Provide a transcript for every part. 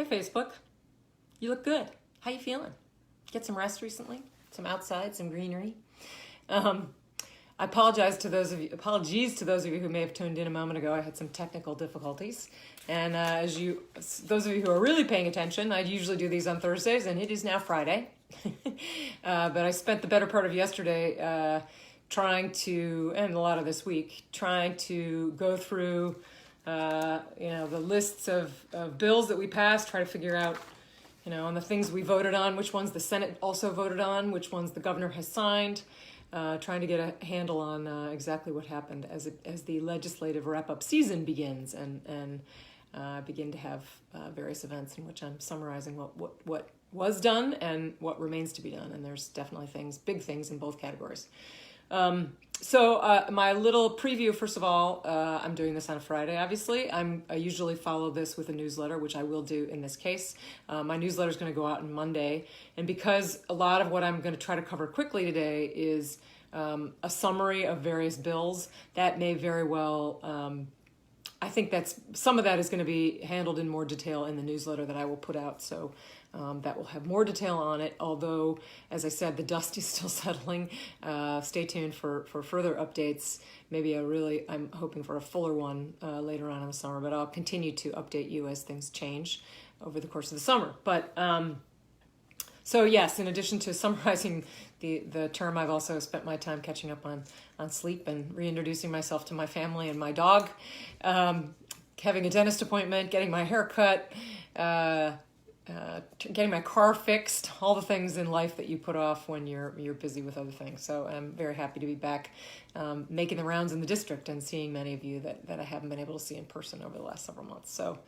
Hi, Facebook. You look good. How you feeling? Get some rest recently? Some outside, some greenery? I apologize to those of you. Apologies to those of you who may have tuned in a moment ago. I had some technical difficulties, and those of you who are really paying attention, I usually do these on Thursdays, and it is now Friday. But I spent the better part of yesterday trying to, and a lot of this week, trying to go through, the lists of bills that we passed, try to figure out, on the things we voted on, which ones the Senate also voted on, which ones the governor has signed. Trying to get a handle on exactly what happened as the legislative wrap-up season begins and begin to have various events in which I'm summarizing what was done and what remains to be done. And there's definitely big things in both categories. So my little preview, first of all, I'm doing this on a Friday, obviously. I usually follow this with a newsletter, which I will do in this case. My newsletter is going to go out on Monday. And because a lot of what I'm going to try to cover quickly today is a summary of various bills, that may very well, I think some of that is going to be handled in more detail in the newsletter that I will put out. So that will have more detail on it. Although, as I said, the dust is still settling. Stay tuned for further updates. Maybe I'm hoping for a fuller one later on in the summer, but I'll continue to update you as things change over the course of the summer. But so yes, in addition to summarizing the term, I've also spent my time catching up on sleep and reintroducing myself to my family and my dog, having a dentist appointment, getting my hair cut, getting my car fixed, all the things in life that you put off when you're busy with other things. So I'm very happy to be back making the rounds in the district and seeing many of you that I haven't been able to see in person over the last several months. So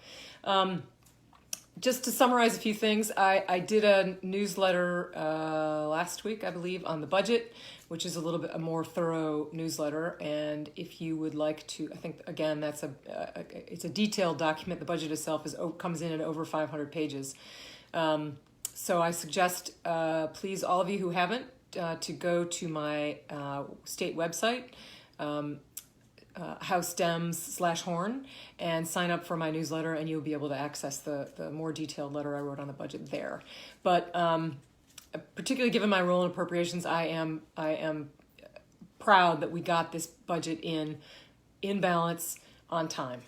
just to summarize a few things, I did a newsletter last week, I believe, on the budget, which is a little bit a more thorough newsletter. And if you would like to, I think again it's a detailed document. The budget itself comes in at over 500 pages. So I suggest, please, all of you who haven't, to go to my state website. House Dems /Horn and sign up for my newsletter, and you'll be able to access the more detailed letter I wrote on the budget there. But particularly given my role in appropriations, I am proud that we got this budget in balance on time.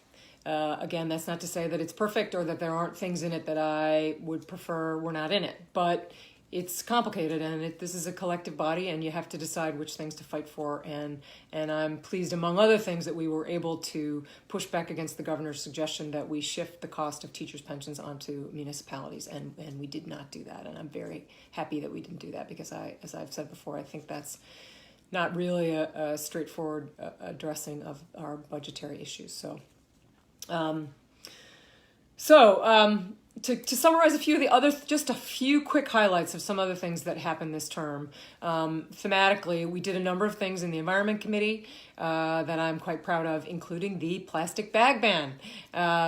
Again, that's not to say that it's perfect or that there aren't things in it that I would prefer were not in it, but it's complicated, and this is a collective body, and you have to decide which things to fight for. And I'm pleased, among other things, that we were able to push back against the governor's suggestion that we shift the cost of teachers' pensions onto municipalities, and we did not do that. And I'm very happy that we didn't do that because as I've said before, I think that's not really a straightforward addressing of our budgetary issues. To summarize a few of the other, just a few quick highlights of some other things that happened this term. Thematically, we did a number of things in the Environment Committee that I'm quite proud of, including the plastic bag ban,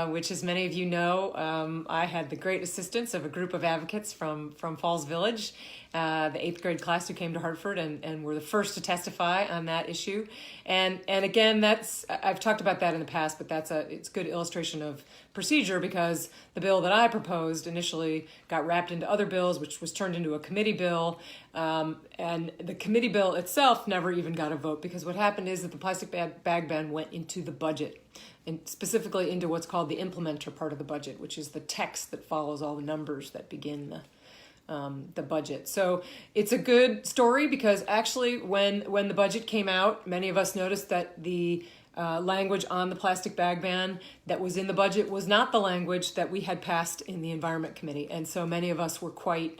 which, as many of you know, I had the great assistance of a group of advocates from Falls Village, the 8th grade class who came to Hartford and were the first to testify on that issue. And again, I've talked about that in the past, but it's a good illustration of procedure, because the bill that I proposed initially got wrapped into other bills, which was turned into a committee bill. And the committee bill itself never even got a vote, because what happened is that the plastic bag ban went into the budget, and specifically into what's called the implementer part of the budget, which is the text that follows all the numbers that begin the budget. So it's a good story, because actually when the budget came out, many of us noticed that the language on the plastic bag ban that was in the budget was not the language that we had passed in the Environment Committee. And so many of us were quite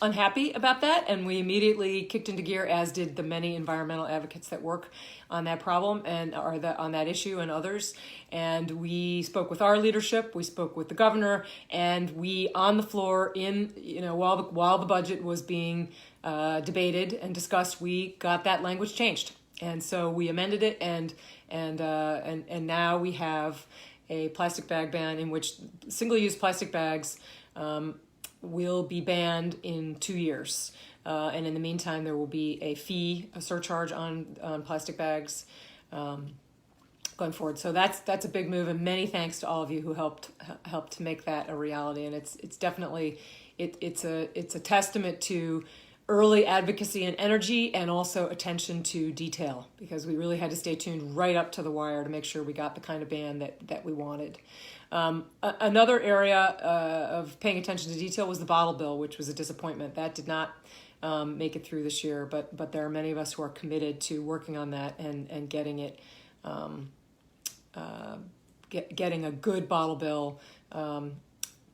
unhappy about that, and we immediately kicked into gear, as did the many environmental advocates that work on that problem and on that issue and others. And we spoke with our leadership, we spoke with the governor, and we on the floor while the budget was being debated and discussed, we got that language changed. And so we amended it, and now we have a plastic bag ban in which single-use plastic bags will be banned in 2 years. And in the meantime, there will be a surcharge on plastic bags. going forward. So that's a big move, and many thanks to all of you who helped to make that a reality. And it's definitely it's a testament to early advocacy and energy, and also attention to detail, because we really had to stay tuned right up to the wire to make sure we got the kind of ban that we wanted. Another area of paying attention to detail was the bottle bill, which was a disappointment. That did not make it through this year, but there are many of us who are committed to working on that and getting it, getting a good bottle bill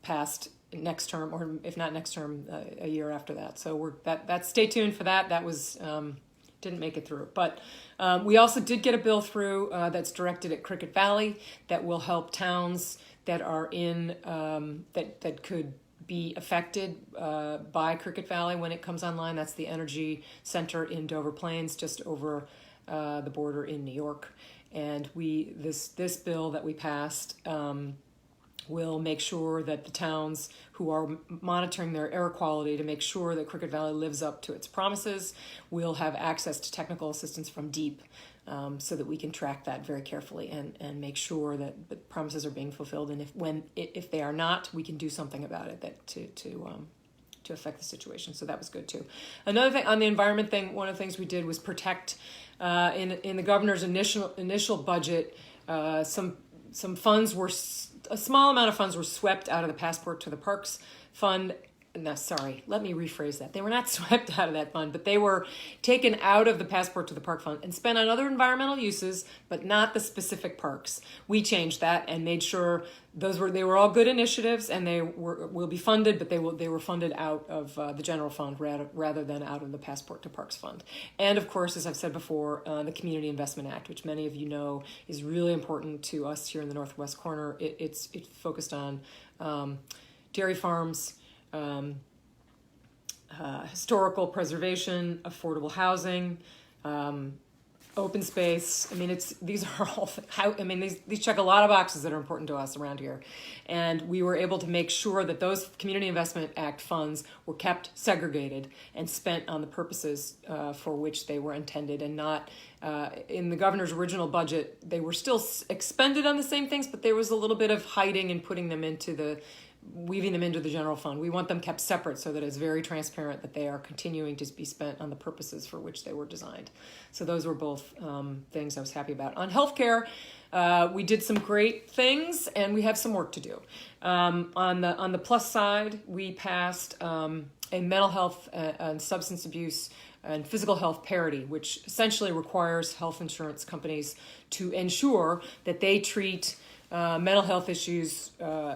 passed next term, or if not next term, a year after that. So that's stay tuned for that. That was didn't make it through, but we also did get a bill through that's directed at Cricket Valley that will help towns that are in that could be affected by Cricket Valley when it comes online. That's the Energy Center in Dover Plains, just over the border in New York. And this bill that we passed will make sure that the towns who are monitoring their air quality to make sure that Cricket Valley lives up to its promises will have access to technical assistance from DEEP, so that we can track that very carefully and make sure that the promises are being fulfilled. And if they are not, we can do something about it to affect the situation. So that was good too. Another thing on the environment thing, one of the things we did was protect in the governor's initial budget, some funds were. A small amount of funds were swept out of the Passport to the Parks fund. No, sorry, let me rephrase that. They were not swept out of that fund, but they were taken out of the Passport to the Park fund and spent on other environmental uses, but not the specific parks. We changed that and made sure they were all good initiatives, and they will be funded, but they were funded out of the general fund rather than out of the Passport to Parks fund. And of course, as I've said before, the Community Investment Act, which many of you know is really important to us here in the Northwest corner. It's focused on dairy farms, historical preservation, affordable housing, open space. I mean, these check a lot of boxes that are important to us around here. And we were able to make sure that those Community Investment Act funds were kept segregated and spent on the purposes for which they were intended, and not in the governor's original budget. They were still expended on the same things, but there was a little bit of hiding and weaving them into the general fund. We want them kept separate so that it's very transparent that they are continuing to be spent on the purposes for which they were designed. So those were both things I was happy about. On healthcare, we did some great things, and we have some work to do. On the plus side, we passed a mental health and substance abuse and physical health parity, which essentially requires health insurance companies to ensure that they treat mental health issues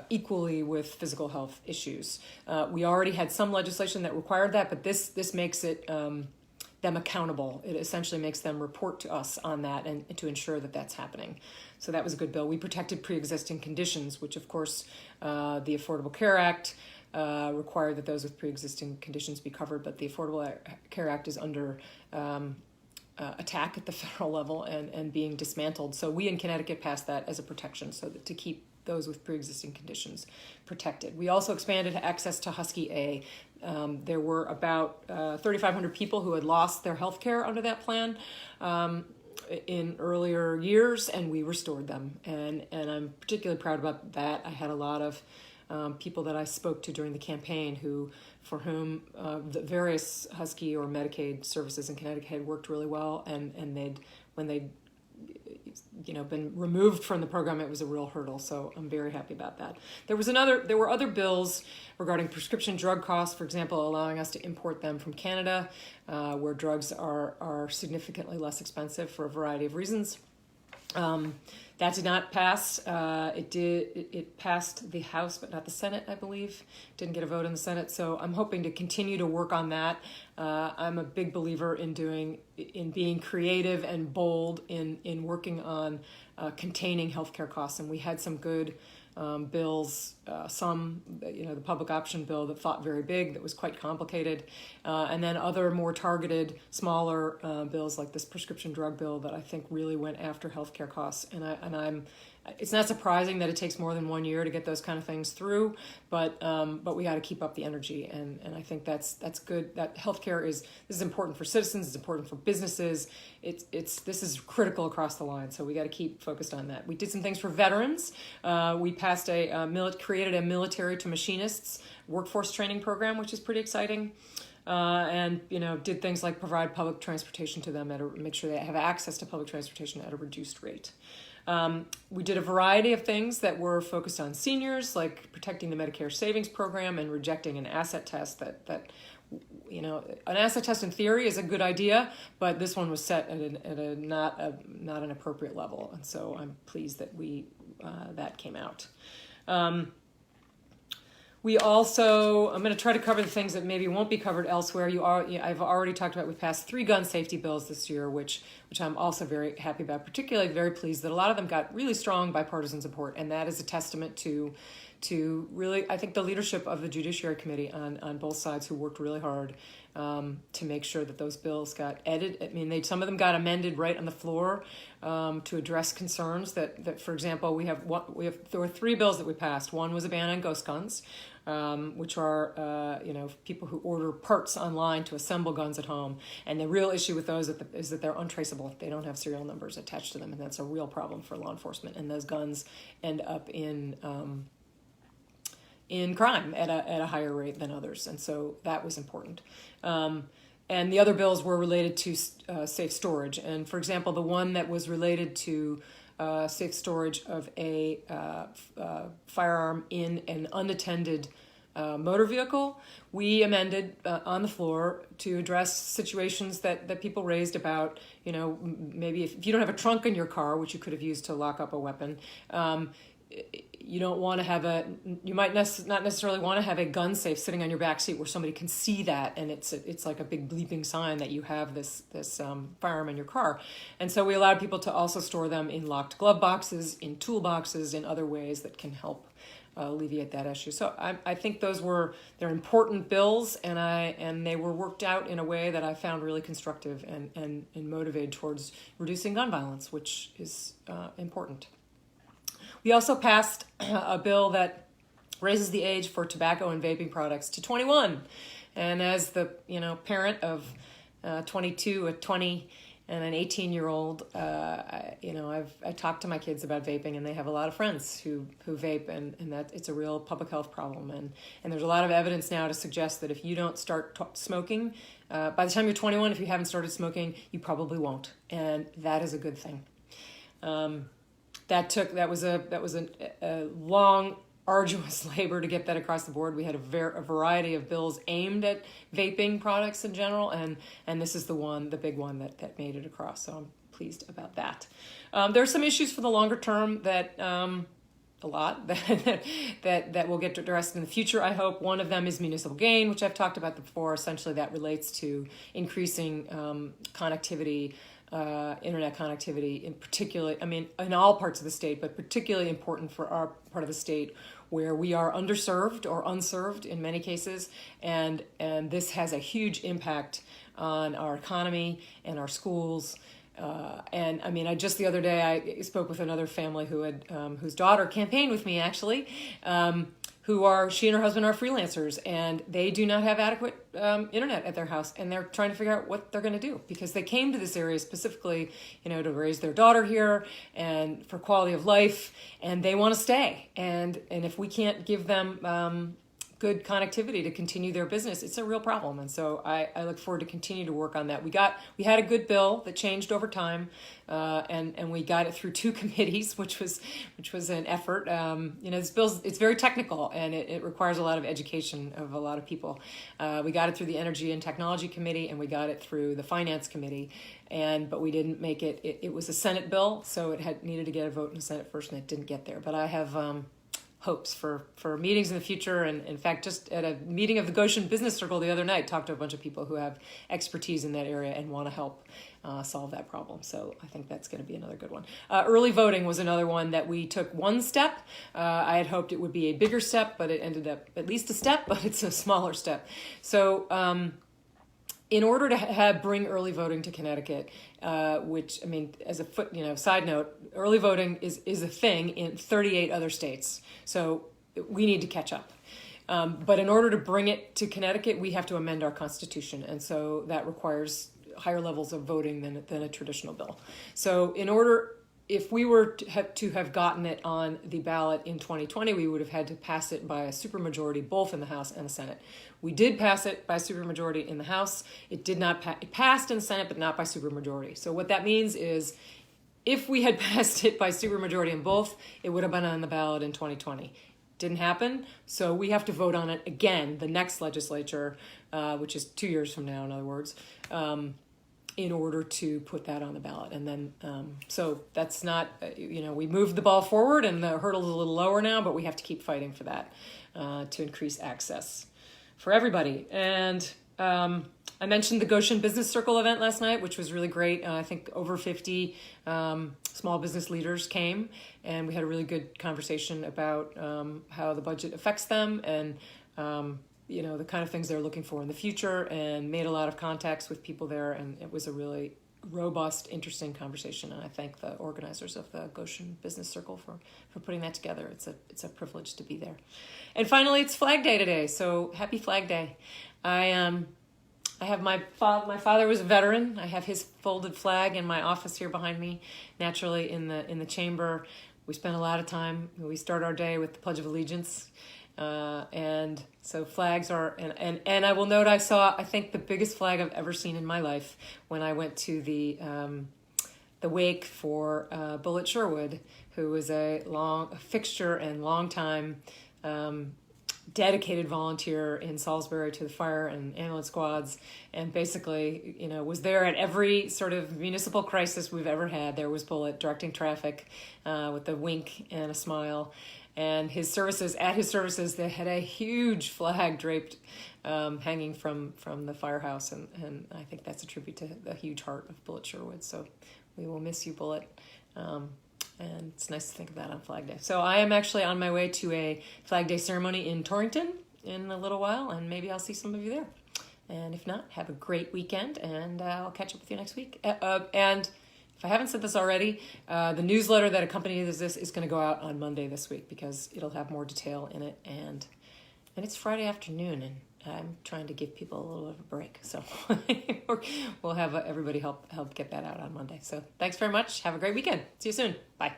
equally with physical health issues. We already had some legislation that required that, but this makes it them accountable. It essentially makes them report to us on that and to ensure that that's happening. So that was a good bill. We protected pre-existing conditions, which of course the Affordable Care Act required that those with pre-existing conditions be covered, but the Affordable Care Act is under attack at the federal level and being dismantled. So we in Connecticut passed that as a protection, so that to keep those with pre-existing conditions protected. We also expanded access to Husky A. There were about 3,500 people who had lost their health care under that plan in earlier years, and we restored them. And I'm particularly proud about that. I had a lot of people that I spoke to during the campaign for whom the various Husky or Medicaid services in Connecticut had worked really well, and when they'd been removed from the program, it was a real hurdle. So I'm very happy about that. There were other bills regarding prescription drug costs, for example, allowing us to import them from Canada, where drugs are significantly less expensive for a variety of reasons. That did not pass. It passed the House, but not the Senate, I believe. Didn't get a vote in the Senate. So I'm hoping to continue to work on that. I'm a big believer in being creative and bold in working on containing healthcare costs. And we had some good bills, the public option bill that fought very big, that was quite complicated, and then other more targeted, smaller bills like this prescription drug bill that I think really went after healthcare costs. And I'm it's not surprising that it takes more than 1 year to get those kind of things through, but we got to keep up the energy, and I think that's good. That healthcare this is important for citizens, it's important for businesses. This is critical across the line, so we got to keep focused on that. We did some things for veterans. We passed created a military to machinists workforce training program, which is pretty exciting. And did things like provide public transportation to them make sure they have access to public transportation at a reduced rate. We did a variety of things that were focused on seniors, like protecting the Medicare Savings Program and rejecting an asset test that an asset test in theory is a good idea, but this one was set at a not an appropriate level, and so I'm pleased that that came out. We also, I'm going to try to cover the things that maybe won't be covered elsewhere. I've already talked about, we passed 3 gun safety bills this year, which I'm also very happy about, particularly very pleased that a lot of them got really strong bipartisan support, and that is a testament to really, I think, the leadership of the Judiciary Committee on both sides, who worked really hard to make sure that those bills got edited. I mean, some of them got amended right on the floor to address concerns that, for example, there were 3 bills that we passed. One was a ban on ghost guns, which are people who order parts online to assemble guns at home, and the real issue with those is that they're untraceable. They don't have serial numbers attached to them, and that's a real problem for law enforcement. And those guns end up in crime at a higher rate than others, and so that was important. And the other bills were related to safe storage, and for example, the one that was related to safe storage of a firearm in an unattended motor vehicle, we amended on the floor to address situations that people raised about, maybe if you don't have a trunk in your car, which you could have used to lock up a weapon, you don't want to have you might not necessarily want to have a gun safe sitting on your back seat where somebody can see that, and it's like a big bleeping sign that you have this firearm in your car. And so we allowed people to also store them in locked glove boxes, in toolboxes, in other ways that can help alleviate that issue. So I think they're important bills, and they were worked out in a way that I found really constructive and motivated towards reducing gun violence, which is important. We also passed a bill that raises the age for tobacco and vaping products to 21. And as the parent of 22, a 20, and an 18-year-old, I talk to my kids about vaping, and they have a lot of friends who vape, and that it's a real public health problem. And there's a lot of evidence now to suggest that if you don't start smoking, by the time you're 21, if you haven't started smoking, you probably won't, and that is a good thing. That was a long, arduous labor to get that across the board. We had a variety of bills aimed at vaping products in general, and this is the big one that made it across. So I'm pleased about that. There are some issues for the longer term that will get addressed in the future, I hope. One of them is municipal gain, which I've talked about before. Essentially, that relates to increasing connectivity. Internet connectivity in particular, in all parts of the state, but particularly important for our part of the state where we are underserved or unserved in many cases. And this has a huge impact on our economy and our schools. I just the other day, I spoke with another family whose daughter campaigned with me, actually, she and her husband are freelancers, and they do not have adequate internet at their house, and they're trying to figure out what they're going to do, because they came to this area specifically, to raise their daughter here and for quality of life, and they want to stay. And if we can't give them good connectivity to continue their business, it's a real problem. And so I look forward to continue to work on that. We had a good bill that changed over time, and we got it through 2 committees, which was an effort. This bill, it's very technical, and it requires a lot of education of a lot of people. We got it through the Energy and Technology Committee, and we got it through the Finance Committee, but we didn't make it. It was a Senate bill, so it needed to get a vote in the Senate first, and it didn't get there. But I have hopes for meetings in the future. And in fact, just at a meeting of the Goshen Business Circle the other night, talked to a bunch of people who have expertise in that area and want to help solve that problem. So I think that's going to be another good one. Early voting was another one that we took one step. I had hoped it would be a bigger step, but it ended up at least a step, but it's a smaller step. So in order to bring early voting to Connecticut, which, I mean, as a side note, early voting is a thing in 38 other states. So we need to catch up. But in order to bring it to Connecticut, we have to amend our constitution. And so that requires higher levels of voting than a traditional bill. So if we were to have gotten it on the ballot in 2020, we would have had to pass it by a supermajority, both in the House and the Senate. We did pass it by supermajority in the House. It did not it passed in the Senate, but not by supermajority. So what that means is, if we had passed it by supermajority in both, it would have been on the ballot in 2020. Didn't happen, so we have to vote on it again, the next legislature, which is 2 years from now, in other words, in order to put that on the ballot. And then, so that's not, we moved the ball forward and the hurdle's a little lower now, but we have to keep fighting for that to increase access for everybody. And I mentioned the Goshen Business Circle event last night, which was really great. I think over 50 small business leaders came, and we had a really good conversation about how the budget affects them and the kind of things they're looking for in the future, and made a lot of contacts with people there. And it was a really robust, interesting conversation. And I thank the organizers of the Goshen Business Circle for putting that together. It's a privilege to be there. And finally, it's Flag Day today. So happy Flag Day. I have my father was a veteran. I have his folded flag in my office here behind me. Naturally, in the chamber, we spend a lot of time. We start our day with the Pledge of Allegiance. And so flags are, and I will note, I think the biggest flag I've ever seen in my life when I went to the wake for Bullitt Sherwood, who was a fixture and long time dedicated volunteer in Salisbury to the fire and ambulance squads, and basically, was there at every sort of municipal crisis we've ever had. There was Bullitt directing traffic with a wink and a smile. And at his services, they had a huge flag draped, hanging from the firehouse, and I think that's a tribute to the huge heart of Bullitt Sherwood. So we will miss you, Bullitt, and it's nice to think of that on Flag Day. So I am actually on my way to a Flag Day ceremony in Torrington in a little while, and maybe I'll see some of you there. And if not, have a great weekend, and I'll catch up with you next week. And if I haven't said this already, the newsletter that accompanies this is going to go out on Monday this week, because it'll have more detail in it, and it's Friday afternoon, and I'm trying to give people a little bit of a break. So we'll have everybody help get that out on Monday. So thanks very much. Have a great weekend. See you soon. Bye.